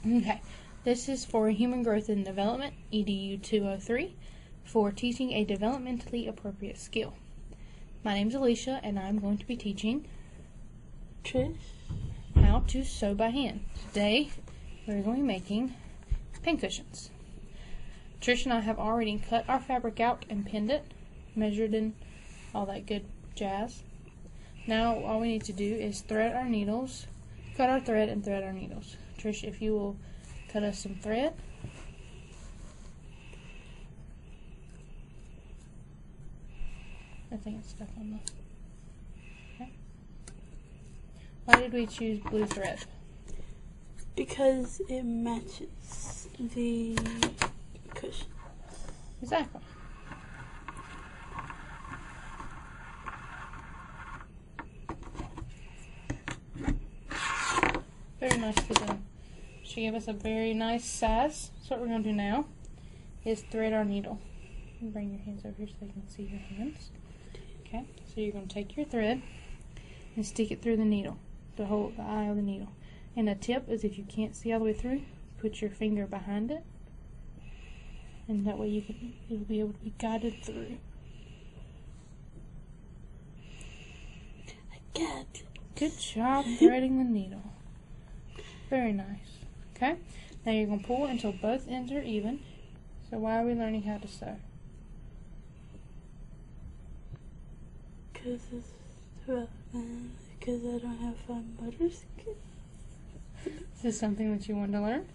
Okay, this is for Human Growth and Development, EDU 203, for teaching a developmentally appropriate skill. My name is Alicia, and I'm going to be teaching Trish, how to sew by hand. Today, we're going to be making pincushions. Trish and I have already cut our fabric out and pinned it, measured and all that good jazz. Now, all we need to do is thread our needles, cut our thread and thread our needles. Trish, if you will cut us some thread. I think it's stuck on the... Okay. Why did we choose blue thread? because it matches the cushion. Exactly. Very nicely done. She gave us a very nice size. So what we're going to do now is thread our needle. Bring your hands over here so they can see your hands. Okay, so you're going to take your thread and stick it through the needle, the eye of the needle. And a tip is, if you can't see all the way through, put your finger behind it, and that way it'll be able to be guided through. I got it. Good job threading the needle. Very nice. Okay, now you're going to pull until both ends are even. So why are we learning how to sew? Because I don't have fine motor skills. Is this something that you want to learn?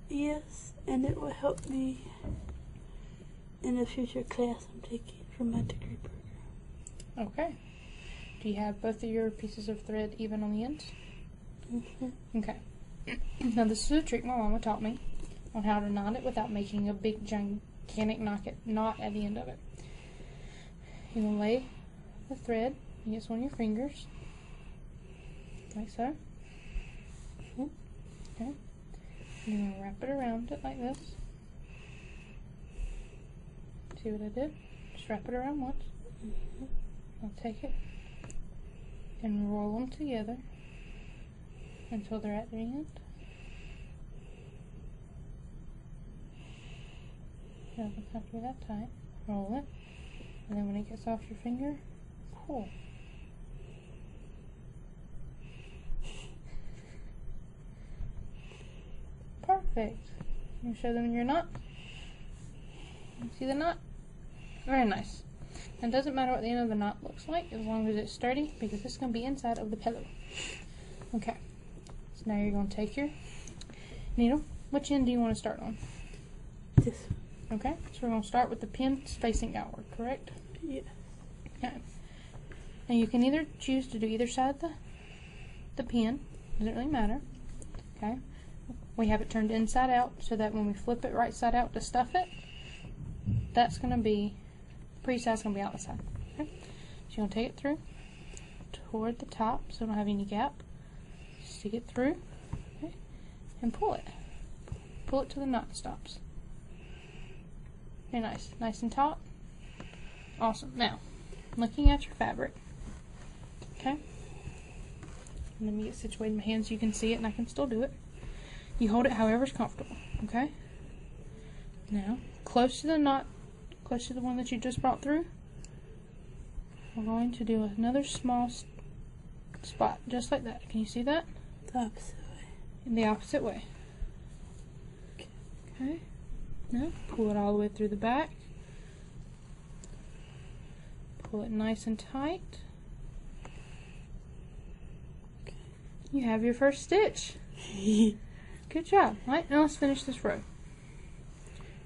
Yes, and it will help me in a future class I'm taking for my degree program. Okay. Do you have both of your pieces of thread even on the ends? Mm-hmm. Okay. Now this is a trick my mama taught me on how to knot it without making a big gigantic knot at the end of it. You're going to lay the thread against one of your fingers, like so. Okay. You're going to wrap it around it like this. See what I did? Just wrap it around once. I'll take it and roll them together until they're at the end. It doesn't have to be that tight. Roll it, and then when it gets off your finger, pull. Perfect. You show them your knot. See the knot? Very nice. And it doesn't matter what the end of the knot looks like, as long as it's sturdy, because it's going to be inside of the pillow. Okay. So now you're going to take your needle. Which end do you want to start on? This one. Okay. So we're going to start with the pins facing outward, correct? Yeah. Okay. Now you can either choose to do either side of the pin. Doesn't really matter. Okay. We have it turned inside out so that when we flip it right side out to stuff it, that's going to be, the pre-side's going to be out the side. Okay. So you're going to take it through toward the top so it don't have any gap. Stick it through, okay, and pull it. Pull it till the knot stops. Very nice. Nice and taut. Awesome. Now, looking at your fabric, okay, let me get situated in my hands so you can see it and I can still do it. You hold it however's comfortable, okay? Now, close to the knot, close to the one that you just brought through, we're going to do another small spot, just like that. Can you see that? The opposite way. In the opposite way. Okay. Now, pull it all the way through the back. Pull it nice and tight. Okay. You have your first stitch. Good job. Right, now let's finish this row.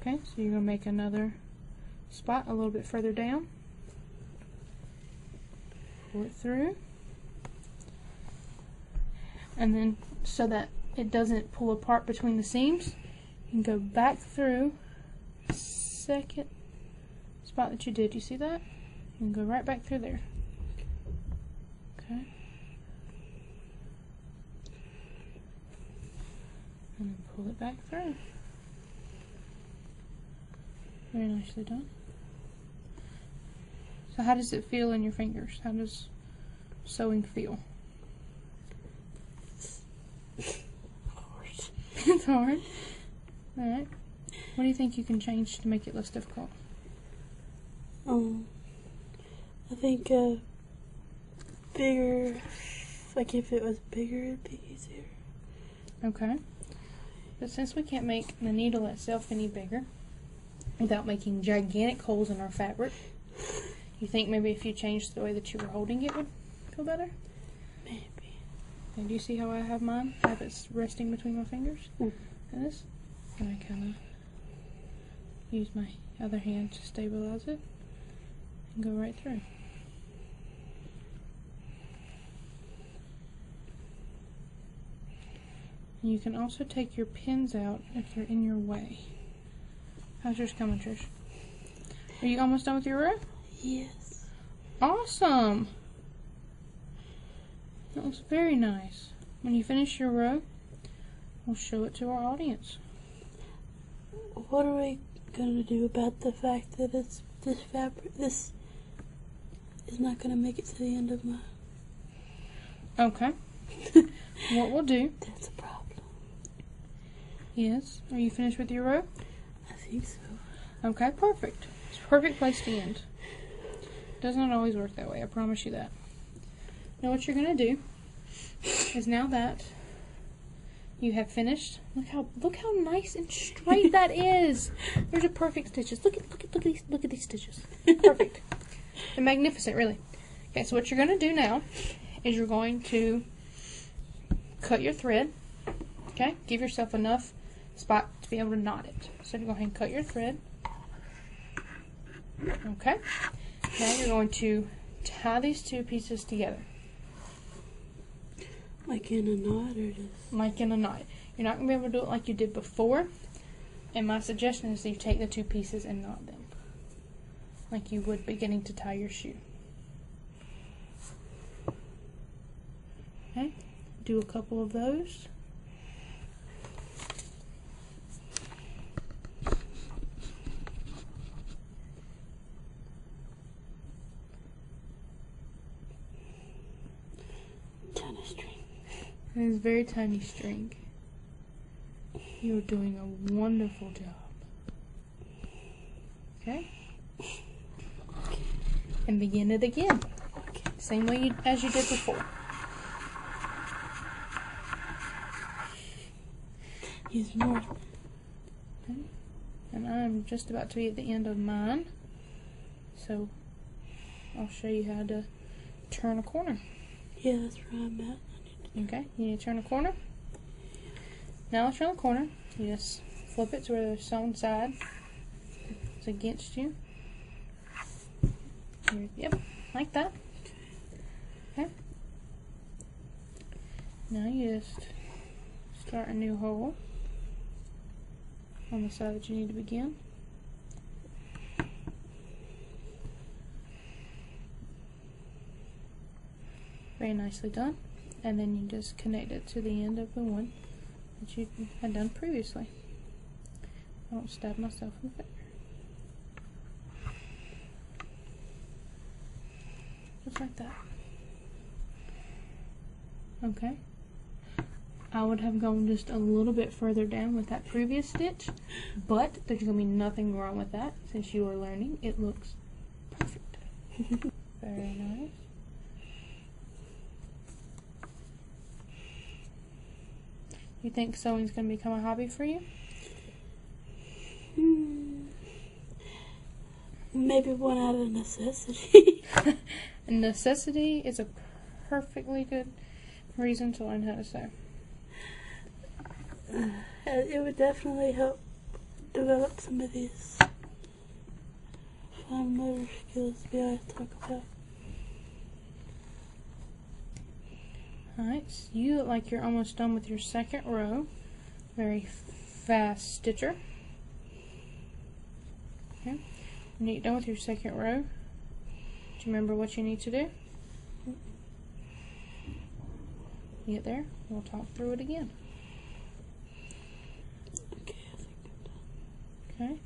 Okay, so you're going to make another spot a little bit further down. Pull it through. And then, so that it doesn't pull apart between the seams, you can go back through the second spot that you did. You see that? You can go right back through there. Okay. And then pull it back through. Very nicely done. So how does it feel in your fingers? How does sewing feel? Hard. It's hard. Alright. What do you think you can change to make it less difficult? I think bigger, like if it was bigger it'd be easier. Okay. But since we can't make the needle itself any bigger without making gigantic holes in our fabric, you think maybe if you changed the way that you were holding it would feel better? Maybe. And do you see how I have mine? I have it resting between my fingers? Mm. And this? And I kind of use my other hand to stabilize it and go right through. And you can also take your pins out if they're in your way. How's yours coming, Trish? Are you almost done with your row? Yes. Awesome! That was very nice. When you finish your row, we'll show it to our audience. What are we gonna do about the fact that this is not gonna make it to the end of my... Okay. What we'll do... That's a problem. Yes. Are you finished with your row? I think so. Okay, perfect. It's a perfect place to end. Doesn't always work that way, I promise you that. Now what you're going to do is, now that you have finished, look how nice and straight that is. There's a perfect stitches. Look at these stitches. Perfect. They're magnificent, really. Okay, so what you're going to do now is you're going to cut your thread. Okay, give yourself enough spot to be able to knot it. So go ahead and cut your thread. Okay. Now you're going to tie these two pieces together. Like in a knot or just... Like in a knot. You're not going to be able to do it like you did before. And my suggestion is that you take the two pieces and knot them. Like you would beginning to tie your shoe. Okay. Do a couple of those. Tiny string. It is very tiny string. You're doing a wonderful job. Okay? And begin it again. Okay. Same way as you did before. Use more. Okay. And I'm just about to be at the end of mine. So I'll show you how to turn a corner. Yeah, that's where I'm at. Okay, you need to turn a corner. Now let's turn the corner. You just flip it to where the sewn side is against you. Yep, like that. Okay. Now you just start a new hole on the side that you need to begin. Very nicely done. And then you just connect it to the end of the one that you had done previously. I won't stab myself in the finger. Just like that. Okay. I would have gone just a little bit further down with that previous stitch, but there's going to be nothing wrong with that since you are learning. It looks perfect. Very nice. You think sewing's going to become a hobby for you? Maybe one out of necessity. Necessity is a perfectly good reason to learn how to sew. It would definitely help develop some of these fine motor skills we always talk about. Alright, so you look like you're almost done with your second row. Very fast stitcher. Okay. When you get done with your second row, do you remember what you need to do? You get there, we'll talk through it again. Okay, I think I'm done. Okay.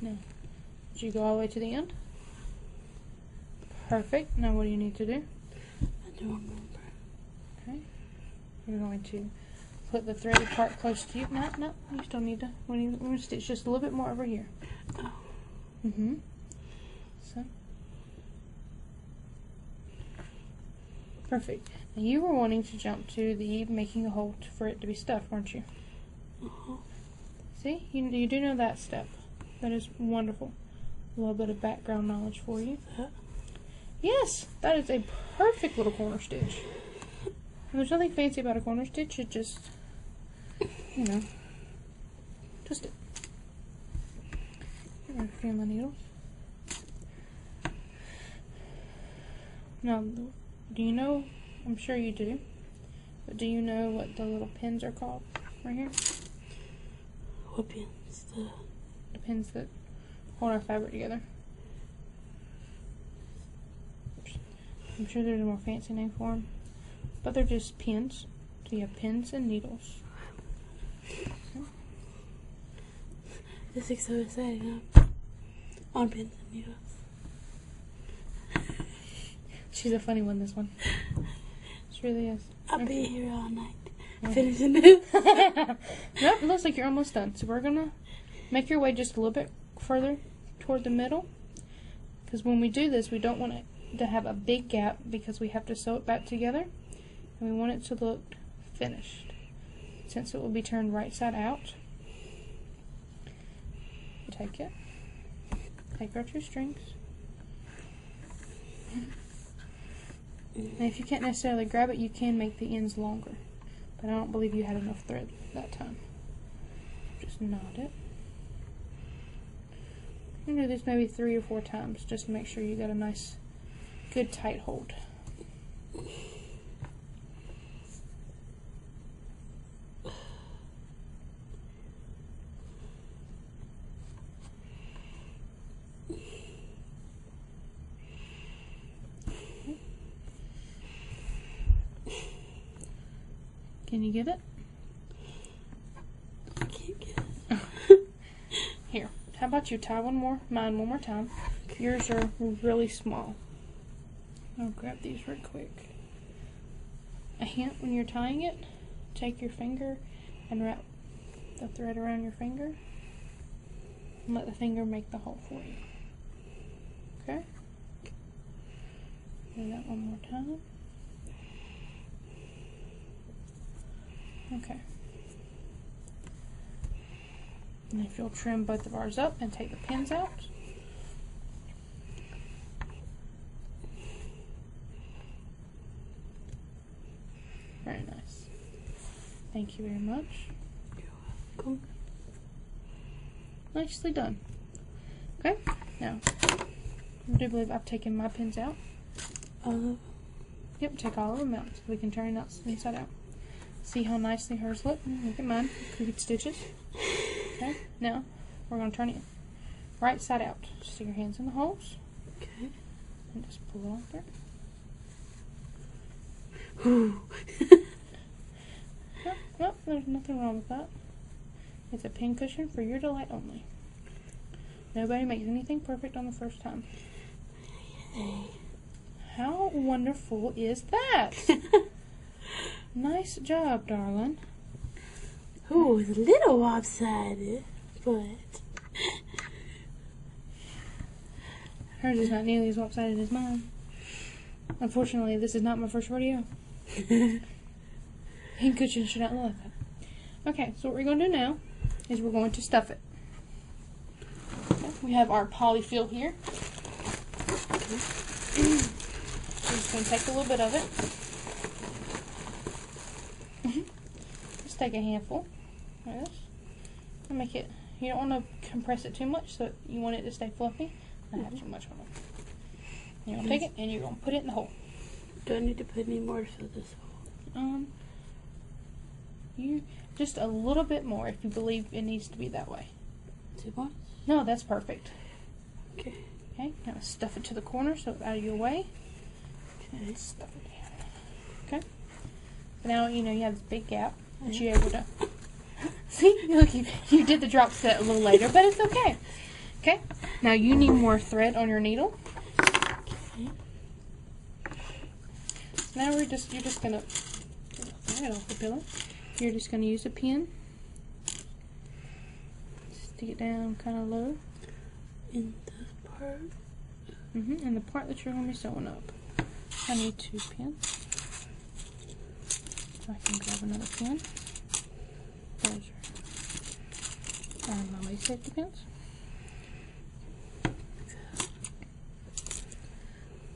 Now, did you go all the way to the end? Perfect. Now what do you need to do? I don't remember. Okay. You're going to put the threaded part close to you. No, you still need to. We're going to stitch just a little bit more over here. Oh. So. Perfect. Now you were wanting to jump to the making a hole for it to be stuffed, weren't you? See? You do know that step. That is wonderful. A little bit of background knowledge for you. Yes, that is a perfect little corner stitch. And there's nothing fancy about a corner stitch. It just, you know, twist it. Get rid of a few of my needles. Now, do you know, I'm sure you do, but do you know what the little pins are called right here? What pins? The pins that hold our fabric together. I'm sure there's a more fancy name for them, but they're just pins. So you have pins and needles. This is so exciting. On pins and needles. She's a funny one, this one. She really is. I'll be here all night. Finishing it. Nope, looks like you're almost done. So we're gonna make your way just a little bit further toward the middle, because when we do this, we don't want it to have a big gap because we have to sew it back together, and we want it to look finished. Since it will be turned right side out, you take it, take our 2 strings, and if you can't necessarily grab it, you can make the ends longer. But I don't believe you had enough thread that time. Just knot it. You can do this maybe 3 or 4 times just to make sure you got a nice, good tight hold. Can you get it? I can't get it. Here, how about you tie mine one more time. Yours are really small. I'll grab these real quick. A hint when you're tying it, take your finger and wrap the thread around your finger and let the finger make the hole for you. Okay? Do that one more time. Okay. And if you'll trim both of ours up and take the pins out. Very nice. Thank you very much. You're welcome. Nicely done. Okay, now, I do believe I've taken my pins out. Yep, take all of them out so we can turn it inside out. See how nicely hers look? Look at mine. Crooked stitches. Okay, now we're going to turn it right side out. Stick your hands in the holes. Okay. And just pull it on through. Ooh. Well, there's nothing wrong with that. It's a pin cushion for your delight only. Nobody makes anything perfect on the first time. Yay. How wonderful is that? Nice job, darling. Ooh, it's a little lopsided, but hers is not nearly as lopsided as mine. Unfortunately, this is not my first rodeo. Pin cushion should not look like that. Okay, so what we're going to do now is we're going to stuff it. Okay, we have our polyfill here. We're just going to take a little bit of it. Just take a handful like this. And make it, you don't want to compress it too much, so you want it to stay fluffy. Not have too much on it. You're going to take it and you're going to put it in the hole. do I need to put any more for this hole? You just a little bit more if you believe it needs to be that way. Too much? No, that's perfect. Okay. Okay, now stuff it to the corner so it's out of your way. Okay. Stuff it in. Okay. Now you know you have this big gap that you're able to see. Look, you did the drop set a little later, but it's okay. Okay. Now you need more thread on your needle. Okay. So now you're just gonna get the thread off the pillow. you're just going to use a pin. Stick it down kind of low. In this part? And the part that you're going to be sewing up. I need 2 pins. So I can grab another pin. Those are my lace safety pins.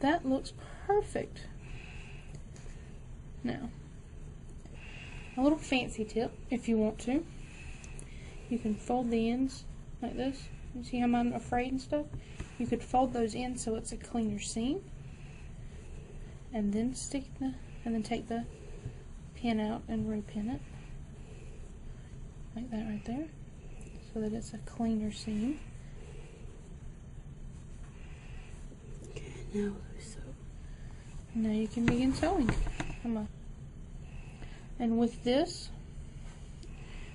That looks perfect. Now, a little fancy tip, if you want to. You can fold the ends like this. You see how I'm afraid and stuff? You could fold those in so it's a cleaner seam. And then take the pin out and repin it. Like that right there. So that it's a cleaner seam. Okay, now we sew. Now you can begin sewing. Come on. And with this,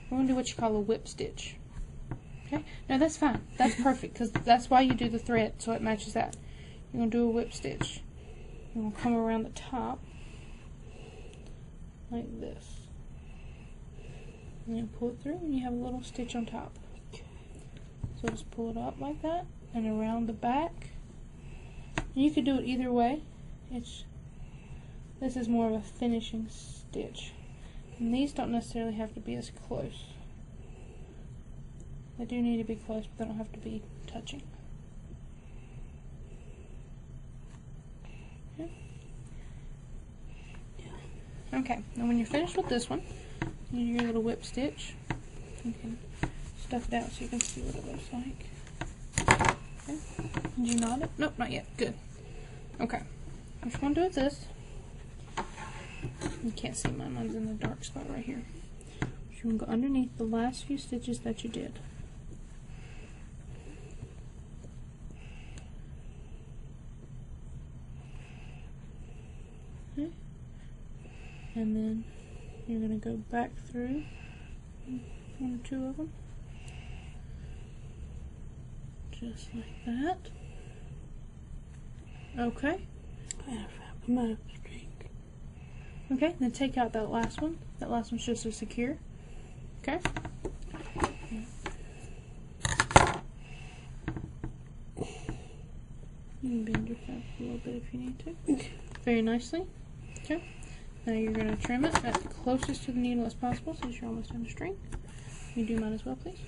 we're going to do what you call a whip stitch. Okay? No, that's fine. That's perfect, because that's why you do the thread, so it matches that. You're going to do a whip stitch. You're going to come around the top like this. And you pull it through, and you have a little stitch on top. So just pull it up like that, and around the back. And you could do it either way. This is more of a finishing stitch. And these don't necessarily have to be as close. They do need to be close, but they don't have to be touching. Okay, now when you're finished with this one, you do your little whip stitch. You can stuff it out so you can see what it looks like. Okay. Did you knot it? Nope, not yet. Good. Okay. What you want to do is this. You can't see mine. Mine's in the dark spot right here. So you're going to go underneath the last few stitches that you did. Okay. And then you're going to go back through 1 or 2 of them. Just like that. Okay. I'm out of string. Okay, then take out that last one. That last one's just so secure. Okay. You can bend your fab a little bit if you need to. Okay. Very nicely. Okay. Now you're going to trim it as closest to the needle as possible since you're almost done the string. You do mine as well, please.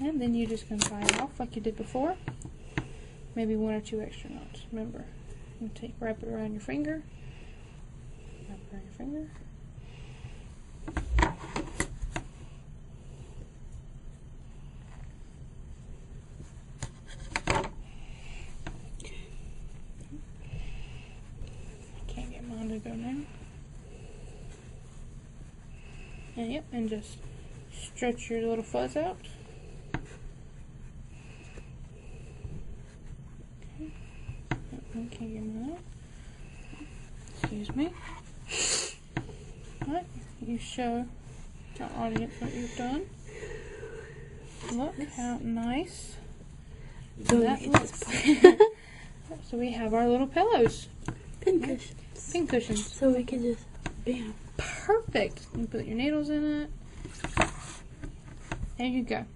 And then you're just going to tie it off like you did before. Maybe 1 or 2 extra knots. Remember, you wrap it around your finger. Wrap it around your finger. I can't get mine to go now. And yep, and just stretch your little fuzz out. Can't get mine out. Excuse me. Alright, you show our audience what you've done. Look how nice that looks. So we have our little pillows. Pin cushions. Pin cushions. So we can just, bam. Perfect. You put your needles in it. There you go.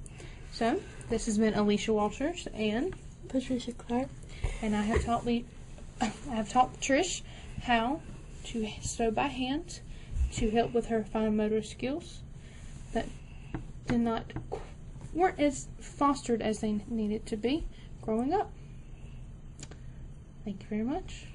So, this has been Alicia Walters and Patricia Clark. And I have taught Trish how to sew by hand to help with her fine motor skills that weren't as fostered as they needed to be growing up. Thank you very much.